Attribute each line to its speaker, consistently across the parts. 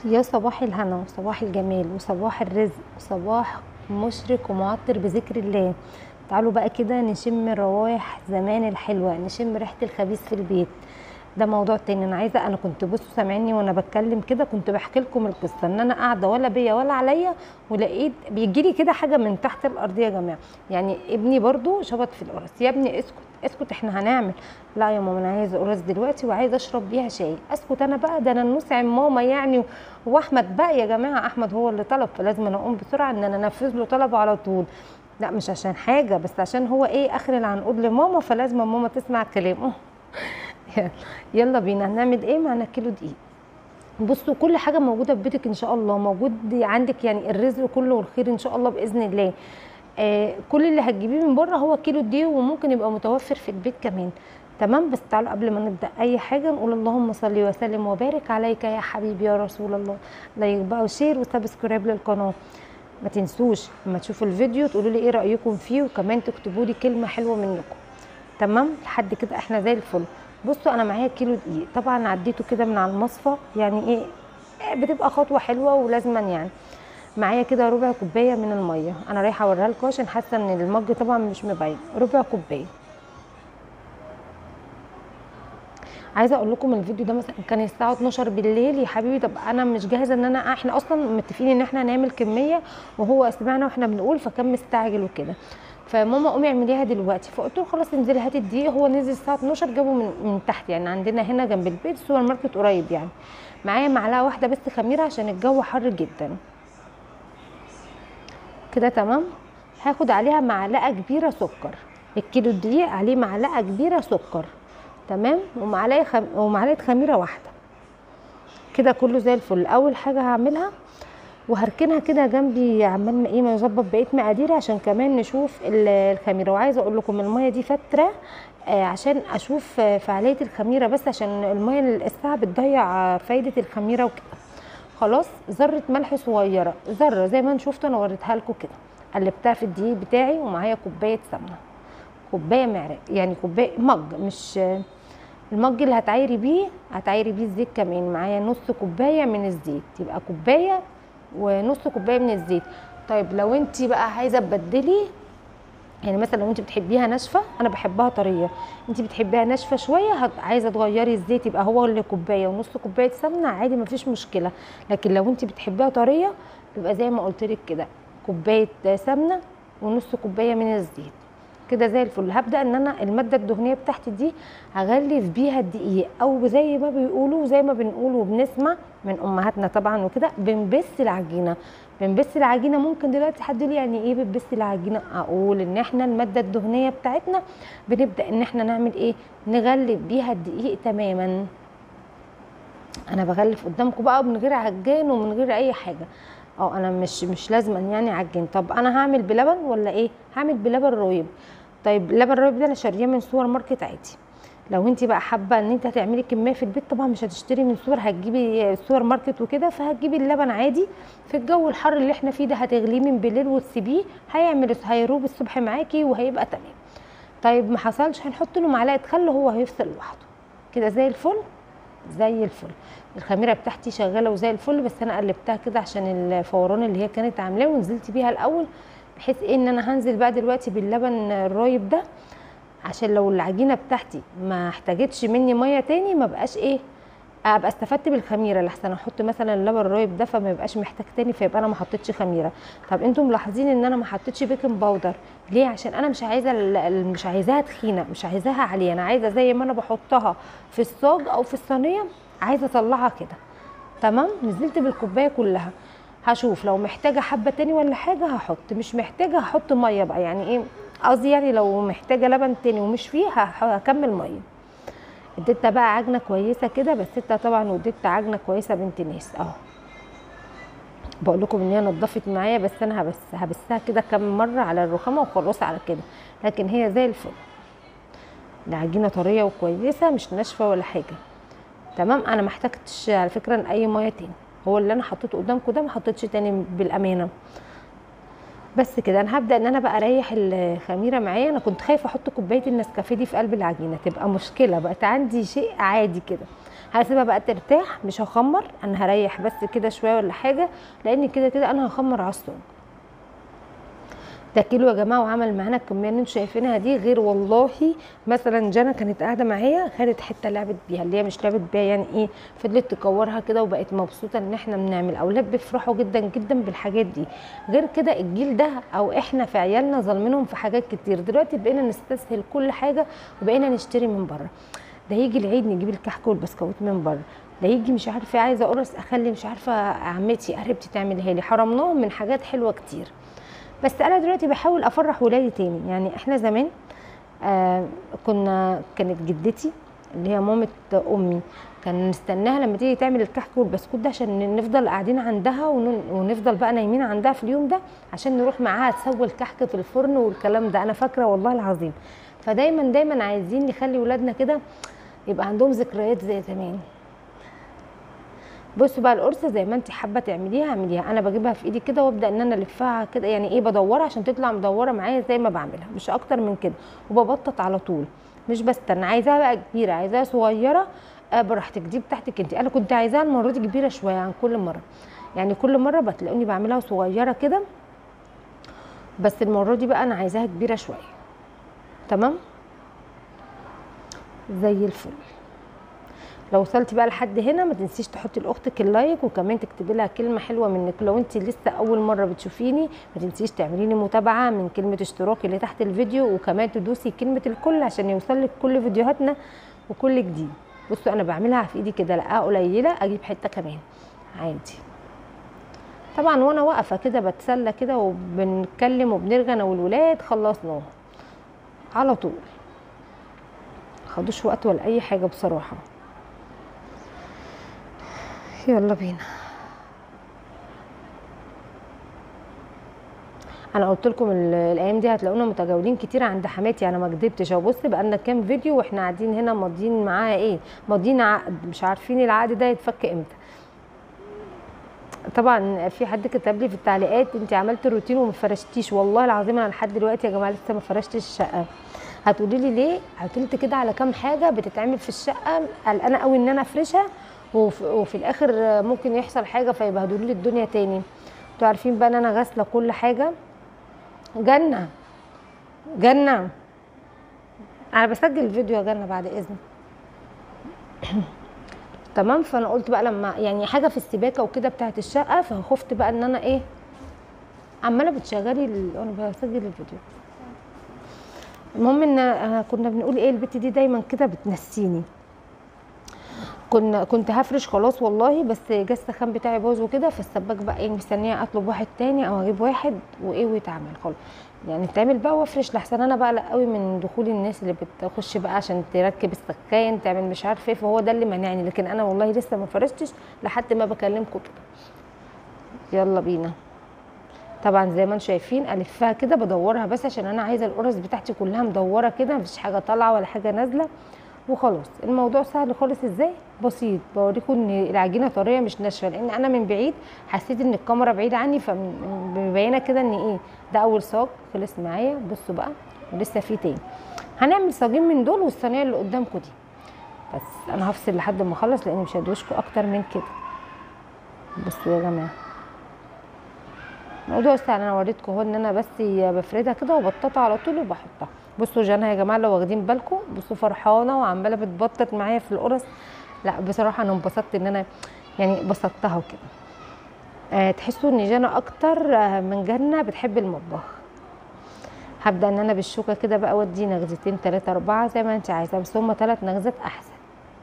Speaker 1: يا صباح الهنا وصباح الجمال وصباح الرزق وصباح مشرق ومعطر بذكر الله. تعالوا بقى كده نشم روايح زمان الحلوة، نشم ريحة الخبيث في البيت. ده موضوع تاني. انا كنت بصوا سامعيني وانا بتكلم كده، كنت بحكي لكم القصه ان انا قاعده ولا بيا ولا عليا، ولقيت بيجي لي كده حاجه من تحت الارض يا جماعه. يعني ابني برضو شبط في القرص. يا ابني اسكت اسكت، احنا هنعمل. لا يا ماما، انا عايزه قرص دلوقتي وعايزه اشرب بيها شاي. اسكت انا بقى، ده انا نسعم ماما يعني. واحمد بقى يا جماعه، احمد هو اللي طلب، فلازم انا اقوم بسرعه ان انا انفذ له طلبه على طول. لا مش عشان حاجه، بس عشان هو ايه، اخر العنقود لماما، فلازم ماما تسمع كلامه. يلا بينا، هنعمل ايه؟ معنا كيلو دقيق. بصوا كل حاجه موجوده في بيتك ان شاء الله، موجود عندك يعني الرزق كله والخير ان شاء الله باذن الله. كل اللي هتجيبيه من بره هو كيلو دقيق، وممكن يبقى متوفر في البيت كمان. تمام. بس تعالوا قبل ما نبدا اي حاجه نقول اللهم صل وسلم وبارك عليك يا حبيبي يا رسول الله. لايك بقى وشير وسبسكرايب للقناه. ما تنسوش لما تشوفوا الفيديو تقولوا لي ايه رايكم فيه، وكمان تكتبوا لي كلمه حلوه منكم. تمام لحد كده احنا زي الفل. بصوا انا معايا كيلو دقيق، طبعا عديته كده من على المصفى، يعني ايه بتبقى خطوه حلوه ولازما يعني. معايا كده ربع كوبايه من الميه، انا رايحه اوريها لكم عشان حاسه ان المج طبعا مش مبين. ربع كوبايه. عايزه اقول لكم الفيديو ده مثلا كان الساعه 12 بالليل يا حبيبي. طب انا مش جاهزه ان احنا اصلا متفقين ان احنا نعمل كميه، وهو سمعنا واحنا بنقول فكان مستعجل وكده. فماما قومي اعمليها دلوقتي، فقلت له خلاص انزلي هاتي الدقيق. هو نزل الساعه 12، جابه من تحت يعني، عندنا هنا جنب البيت سوبر ماركت قريب يعني. معايا معلقه واحده بس خميره عشان الجو حر جدا كده. تمام. هاخد عليها معلقه كبيره سكر. الكيلو الدقيق عليه معلقه كبيره سكر. تمام. ومعلقه خميره واحده. كده كله زي الفل. اول حاجه هعملها وهركنها كده جنبي عمال ما ايه ما يظبط بقيه مقاديري، عشان كمان نشوف الخميره. وعايزه اقول لكم الميه دي فتره عشان اشوف فعاليه الخميره، بس عشان الميه الساعه بتضيع فايده الخميره وكده. خلاص. ذره ملح صغيره، ذره زي ما انتم شفتوا انا وريتها لكم كده. قلبتها في الدقيق بتاعي، ومعايا كوبايه سمنه، كوبايه معلقه يعني كوبايه مج، مش المج اللي هتعايري بيه الزيت. كمان معايا نص كوبايه من الزيت، يبقى كوبايه ونص كوبايه من الزيت. طيب لو انت بقى عايزه تبدلي، يعني مثلا لو انت بتحبيها ناشفه، انا بحبها طريه، انت بتحبيها ناشفه شويه، عايزه تغيري الزيت يبقى هو اللي كوبايه ونص كوبايه سمنه، عادي مفيش مشكله. لكن لو انت بتحبيها طريه يبقى زي ما قلت لك كده، كوبايه سمنه ونص كوبايه من الزيت. كده زي الفل. هبدا ان انا الماده الدهنيه بتاعتي دي هغلف بيها الدقيق، او زي ما بيقولوا زي ما بنقول وبنسمع من امهاتنا طبعا وكده، بنبس العجينه. بنبس العجينه. ممكن دلوقتي حد يقول يعني ايه بنبس العجينه؟ اقول ان احنا الماده الدهنيه بتاعتنا بنبدا ان احنا نعمل ايه، نغلف بيها الدقيق تماما. انا بغلف قدامكم بقى من غير عجان ومن غير اي حاجه. انا مش لازما يعني عجين. طب انا هعمل بلبن ولا ايه؟ هعمل بلبن رايب. طيب اللبن الرايب ده انا شاريه من سوبر ماركت عادي. لو انت بقى حابه ان انت هتعملي كميه في البيت، طبعا مش هتشتري من سوبر، هتجيبي سوبر ماركت وكده، فهتجيبي اللبن عادي. في الجو الحر اللي احنا فيه ده هتغليه من بالليل وتسيبيه، هيروب الصبح معاكي وهيبقى تمام. طيب ما حصلش، هنحط له معلقه خل، هو هيفصل لوحده. كده زي الفل زي الفل. الخميره بتاعتي شغاله وزي الفل، بس انا قلبتها كده عشان الفوران اللي هي كانت عاملاه، ونزلت بيها الاول، بحيث ايه ان انا هنزل بقى دلوقتي باللبن الرايب ده، عشان لو العجينه بتاعتي ما احتاجتش مني ميه تاني ما بقاش ايه، ابقى استفدت بالخميره. لحسن احط مثلا اللبن الرايب ده فما يبقاش محتاج تاني، فيبقى انا ما حطيتش خميره. طب انتم ملاحظين ان انا ما حطيتش بيكنج باودر ليه؟ عشان انا مش عايزه مش عايزاها تخينه، مش عايزاها عاليه، انا عايزه زي ما انا بحطها في الصاج او في الصينيه، عايزه اطلعها كده. تمام. نزلت بالكوبايه كلها. هشوف لو محتاجه حبه تاني ولا حاجه هحط، مش محتاجه هحط ميه بقى، يعني ايه قصدي، يعني لو محتاجه لبن تاني ومش فيه هكمل ميه. اديتها بقى عجنه كويسه كده، بس انت طبعا وديتها عجنه كويسه بنت ناس اهو. بقول لكم ان هي نضفت معايا، بس انا هبسها كده كام مره على الرخامه وخلاص على كده، لكن هي زي الفل. العجينه طريه وكويسه، مش ناشفه ولا حاجه. تمام. انا ما احتاجتش على فكره اي ميه تاني، هو اللي انا حطيته قدامكم ده ما حطيتش تاني بالامانه. بس كده انا هبدا ان انا بقى اريح الخميره معايا. انا كنت خايفه احط كوبايه النسكافيه دي في قلب العجينه تبقى مشكله، بقت عندي شيء عادي كده. هسيبها بقى ترتاح، مش هخمر، انا هريح بس كده شويه ولا حاجه، لان كده كده انا هخمر على الصاج. ده كيلو يا جماعه، وعمل معانا الكميه اللي انتوا شايفينها دي، غير والله مثلا جنى كانت قاعده معايا خدت حته لعبت بيها، اللي هي مش لعبت بيها يعني ايه، فضلت تكورها كده وبقت مبسوطه ان احنا بنعمل. اولاد بيفرحوا جدا جدا بالحاجات دي. غير كده الجيل ده او احنا في عيالنا ظالمينهم في حاجات كتير، دلوقتي بقينا نستسهل كل حاجه وبقينا نشتري من بره. ده يجي العيد نجيب الكحك والبسكويت من بره، ده يجي مش عارفه عايزه اقرص اخلي مش عارفه عمتي قريبتي تعملها لي، حرمناهم من حاجات حلوه كتير. بس انا دلوقتي بحاول افرح ولادي تاني. يعني احنا زمان كانت جدتي اللي هي مامة امي كان نستناها لما تيجي تعمل الكحك والبسكوت ده عشان نفضل قاعدين عندها ونفضل بقى نايمين عندها في اليوم ده عشان نروح معاها تسوي الكحك في الفرن والكلام ده، انا فاكره والله العظيم. فدايما دايما عايزين نخلي ولادنا كده يبقى عندهم ذكريات زي زمان. بصوا بقى القرصه زي ما انت حابه تعمليها اعمليها، انا بجيبها في ايدي كده وابدا ان انا الفها كده، يعني ايه بدورها عشان تطلع مدوره معايا زي ما بعملها، مش اكتر من كده، وببطط على طول، مش بستنى. عايزاها بقى كبيره عايزاها صغيره براحتك، دي بتاعتك انت. انا كنت عايزاها المره دي كبيره شويه عن كل مره، يعني كل مره بتلاقوني بعملها صغيره كده، بس المره دي بقى انا عايزاها كبيره شويه. تمام زي الفل. لو وصلتي بقى لحد هنا ما تنسيش تحطي لاختك اللايك، وكمان تكتبي لها كلمه حلوه منك. لو انت لسه اول مره بتشوفيني ما تنسيش تعملي لي متابعه من كلمه اشتراك اللي تحت الفيديو، وكمان تدوسي كلمه الكل عشان يوصلك كل فيديوهاتنا وكل جديد. بصوا انا بعملها في ايدي كده، لقاها قليله اجيب حته كمان عادي. طبعا وانا واقفه كده بتسلى كده وبنتكلم وبنرغي انا والولاد خلصناها على طول، خدوش وقت ولا اي حاجه بصراحه. يلا بينا. انا قلت لكم الايام دي هتلاقونا متجولين كتير عند حماتي، انا ما كدبتش. بص بقى لنا كام فيديو واحنا قاعدين هنا ماضيين معاها ايه، ماضيين عقد، مش عارفين العقد ده يتفك امتى. طبعا في حد كتب لي في التعليقات انت عملت الروتين وما فرشتيش، والله العظيم انا لحد دلوقتي يا جماعه لسه ما فرشتش الشقه. هتقولي لي ليه؟ عطلت كده على كام حاجه بتتعمل في الشقه، قلقانه قوي ان انا افرشها وفي الاخر ممكن يحصل حاجه فيبهدلوا لي الدنيا تاني. انتوا عارفين بقى ان انا غاسله كل حاجه. جنه جنه انا بسجل الفيديو يا جنه بعد اذنك. تمام. فانا قلت بقى لما يعني حاجه في السباكه وكده بتاعت الشقه، فخفت بقى ان انا ايه عماله بتشغلي وانا بسجل الفيديو. المهم ان كنا بنقول ايه، البت دي دايما كده بتنسيني. كنت هفرش خلاص والله، بس جه السخان بتاعي باظ وكده، فالسباك بقى ايه مستنيه اطلب واحد تاني او اجيب واحد وايه ويتعمل خلاص، يعني تعمل بقى وافرش. لحسن انا بقى لا قوي من دخول الناس اللي بتخش بقى عشان تركب السخان تعمل مش عارفه ايه، فهو ده اللي مانعني. لكن انا والله لسه ما فرشتش لحد ما بكلمكم كده. يلا بينا. طبعا زي ما انتم شايفين الفها كده بدورها بس عشان انا عايزه القرص بتاعتي كلها مدوره كده، مفيش حاجه طالعه ولا حاجه نازله وخلاص. الموضوع سهل خالص. ازاي؟ بسيط. بوريكم ان العجينه طريه مش ناشفه، لان انا من بعيد حسيت ان الكاميرا بعيده عني فمبينه كده ان ايه ده اول صاج خلص معايا. بصوا بقى ولسه في تاني، هنعمل صاجين من دول والصينيه اللي قدامكم دي. بس انا هفصل لحد ما اخلص لان مش هدوشكم اكتر من كده. بصوا يا جماعه موضوع سهل، انا وريتكم اهو ان انا بس بفردها كده وبططها على طول وبحطها. بصوا جانا يا جماعه لو واخدين بالكم، بصوا فرحانه وعماله بتبطط معايا في القرص. لا بصراحه انا انبسطت ان انا يعني بسطتها وكده. تحسوا ان جانا اكتر من جنة بتحب المطبخ. هبدا ان انا بالشوكه كده بقى اودي نغزتين 3 4 زي ما انت عايزه، بس هم 3 نغزات احسن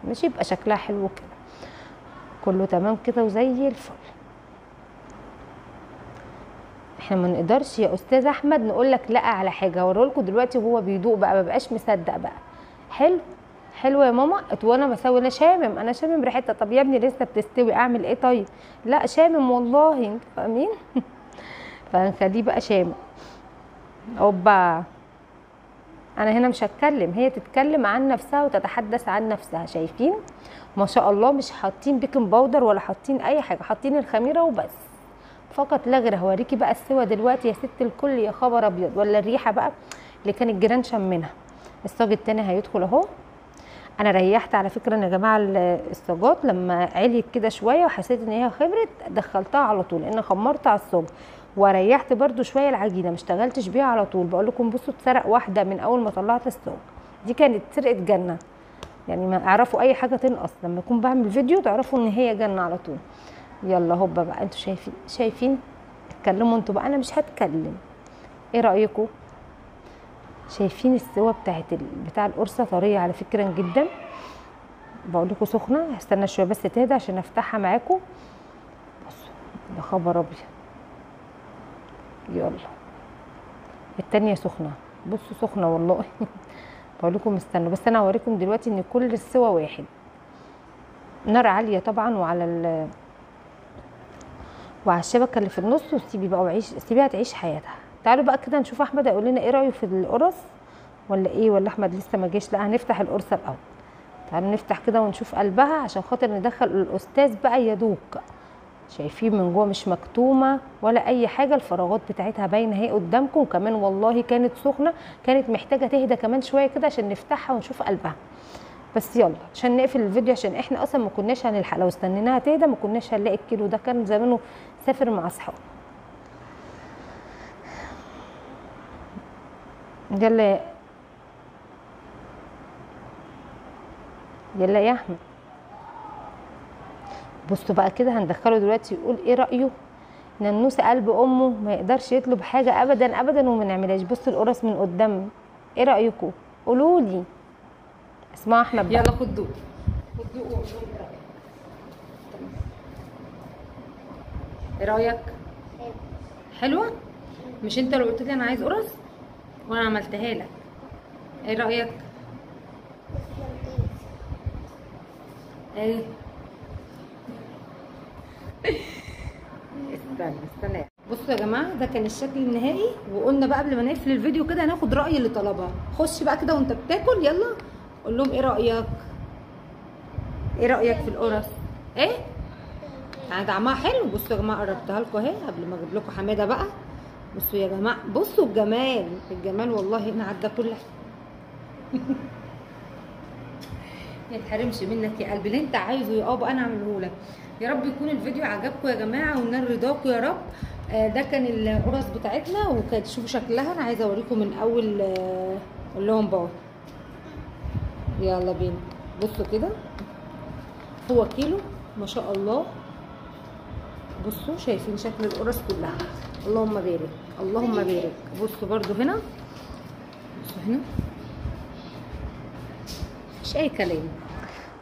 Speaker 1: ماشي، يبقى شكلها حلو كده. كله تمام كده وزي الفل. احنا ما نقدرش يا استاذ احمد نقول لك لا على حاجه. هوريلكم دلوقتي وهو بيدوق بقى ما بقاش مصدق بقى. حلو حلو يا ماما. وانا بسوي انا شامم، انا شامم ريحتها. طب يا ابني لسه بتستوي اعمل ايه طيب؟ لا شامم والله، انتوا فاهمين. فهنخليه بقى شامم. اوبا انا هنا مش هتكلم، هي تتكلم عن نفسها وتتحدث عن نفسها. شايفين ما شاء الله، مش حاطين بيكنج باودر ولا حاطين اي حاجه، حاطين الخميره وبس فقط لا غير. هوريكي بقى السوا دلوقتي يا ست الكل. يا خبر ابيض، ولا الريحه بقى اللي كان الجيران شمنها. الصاج التاني هيدخل اهو. انا ريحت على فكره يا جماعه الصاجات لما عليت كده شويه وحسيت ان هي خبرت دخلتها على طول، لان خمرت على الصاج وريحت برده شويه العجينه، ما اشتغلتش بيها على طول. بقول لكم بصوا اتسرق واحده من اول ما طلعت الصاج، دي كانت سرقه جنه يعني. ما اعرفوا اي حاجه تنقص لما اكون بعمل فيديو تعرفوا ان هي جنه على طول. يلا هوبا بقى، انتوا شايفين اتكلموا انتوا بقى، انا مش هتكلم. ايه رايكم؟ شايفين السوا بتاع القرصه طريه على فكره جدا. بقول لكم سخنه، هستنى شويه بس تهدى عشان افتحها معاكم. بصوا ده خبر ابيض. يلا التانيه سخنه، بصوا سخنه والله. بقول لكم استنوا بس، انا هوريكم دلوقتي ان كل السوا واحد. نار عاليه طبعا وعلى الشبكه اللي في النص، وسيبي بقى سيبيها تعيش حياتها. تعالوا بقى كده نشوف احمد هيقول لنا ايه رايه في القرص ولا ايه، ولا احمد لسه ما جاش؟ لا هنفتح القرصه الاول. تعالوا نفتح كده ونشوف قلبها عشان خاطر ندخل الاستاذ بقى يدوق. شايفين من جوه مش مكتومه ولا اي حاجه، الفراغات بتاعتها باينه اهي قدامكم. كمان والله كانت سخنه، كانت محتاجه تهدى كمان شويه كده عشان نفتحها ونشوف قلبها. بس يلا عشان نقفل الفيديو، عشان احنا اصلا ما كناش هنلحق، لو استنيناها تهدى ما كناش هنلاقي الكيلو ده، كان زمانه سافر مع اصحابه. يلا يلا يا احمد. بصوا بقى كده هندخله دلوقتي يقول ايه رايه. ننوسه قلب امه ما يقدرش يطلب حاجه ابدا ابدا وما نعملهاش. بصوا القرص من قدام، ايه رايكم؟ قولوا لي. اسمعوا احمد بقى.
Speaker 2: يلا خد دوق ايه رايك؟ حلوه؟ مش انت اللي قلت لي انا عايز قرص وانا عملتها لك؟ ايه رايك؟ ايه استنى. بصوا يا جماعه ده كان الشكل النهائي، وقلنا بقى قبل ما نقفل الفيديو كده هناخد راي اللي طلبها. خش بقى كده وانت بتاكل، يلا قول لهم ايه رايك. ايه رايك في القرص؟ ايه يعني طعمها حلو؟ بصوا يا جماعه قربتها لكم اهي قبل ما اجيب لكم حماده بقى. بصوا يا جماعه، بصوا الجمال والله هنا عدى كل حاجه. ما يتحرمش منك يا قلبي، اللي انت عايزه يا ابا انا اعمله لك. يا رب يكون الفيديو عجبكم يا جماعه ونال رضاكم يا رب. ده كان القرص بتاعتنا، وكانت شوفوا شكلها. انا عايزه اوريكم من اول. اقول لهم باي. يلا بينا. بصوا كده هو كيلو ما شاء الله. بصوا شايفين شكل القرص كلها، اللهم بارك اللهم بارك. بصوا برضو هنا، بصوا هنا مفيش اي كلام.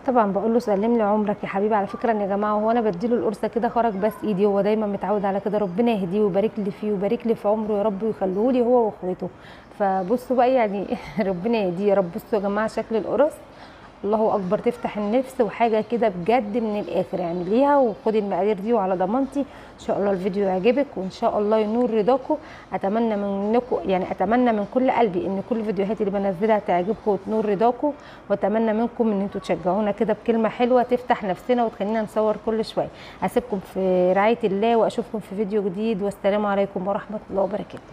Speaker 1: طبعا بقول له سلم لي عمرك يا حبيبي. على فكره يا جماعه هو انا بديله القرصه كده خرج بس ايدي، هو دايما متعود على كده. ربنا يهديه ويبارك لي فيه ويبارك لي في عمره يا رب ويخليه لي هو واخواته. فبصوا بقى يعني ربنا يهديه يا رب. بصوا يا جماعه شكل القرص الله اكبر، تفتح النفس وحاجه كده بجد من الاخر. يعني ليها وخدي المقادير دي وعلى ضمانتي. ان شاء الله الفيديو يعجبك وان شاء الله ينور رضاكم. اتمنى منكم يعني اتمنى من كل قلبي ان كل الفيديوهات اللي بنزلها تعجبكم وتنور رضاكم، واتمنى منكم ان انتوا تشجعونا كده بكلمه حلوه تفتح نفسنا وتخلينا نصور كل شويه. هسيبكم في رعايه الله واشوفكم في فيديو جديد، والسلام عليكم ورحمه الله وبركاته.